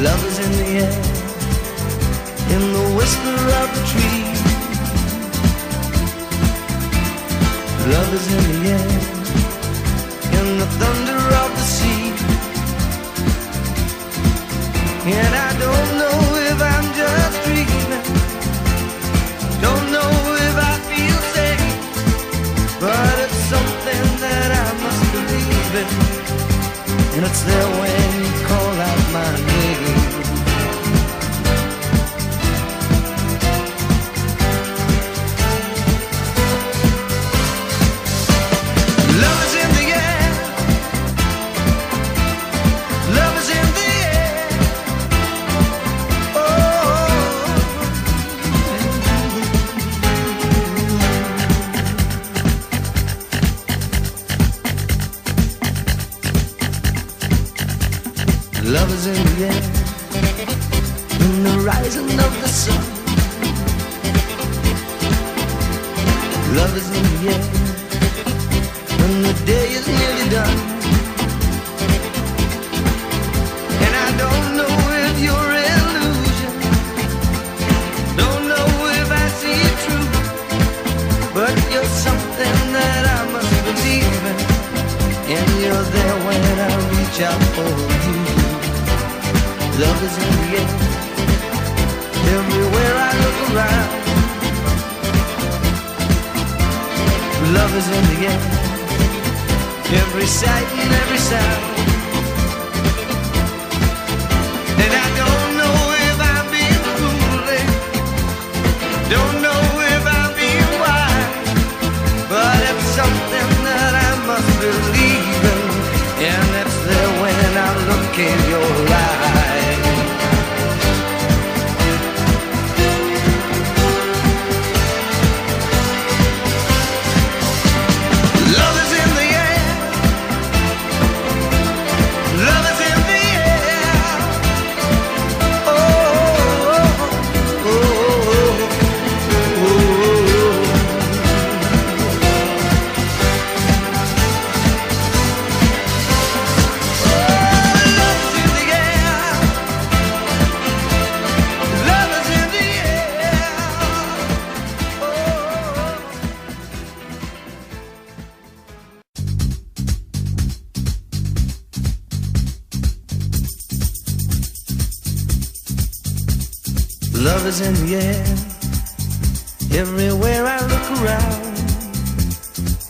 Love is in the air, in the whisper of the tree. Love is in the air, in the thunder of the sea. And I don't know if I'm just dreaming, don't know if I feel safe, but it's something that I must believe in, and it's there when you call out my name. Love is in the air, love is in the air. Love is in the air, in the rising of the sun. Love is in the air, when the day is nearly done. And I don't know if you're illusion, don't know if I see it true, but you're something that I must believe in, and you're there when I reach out for you. Love is in the air, everywhere I look around. Love is in the air, every sight and every sound. And I don't know if I'm being foolish, don't know if I'm being wise, but it's something that I must believe in, and it's there when I look in your eyes. Love is in the air, everywhere I look around.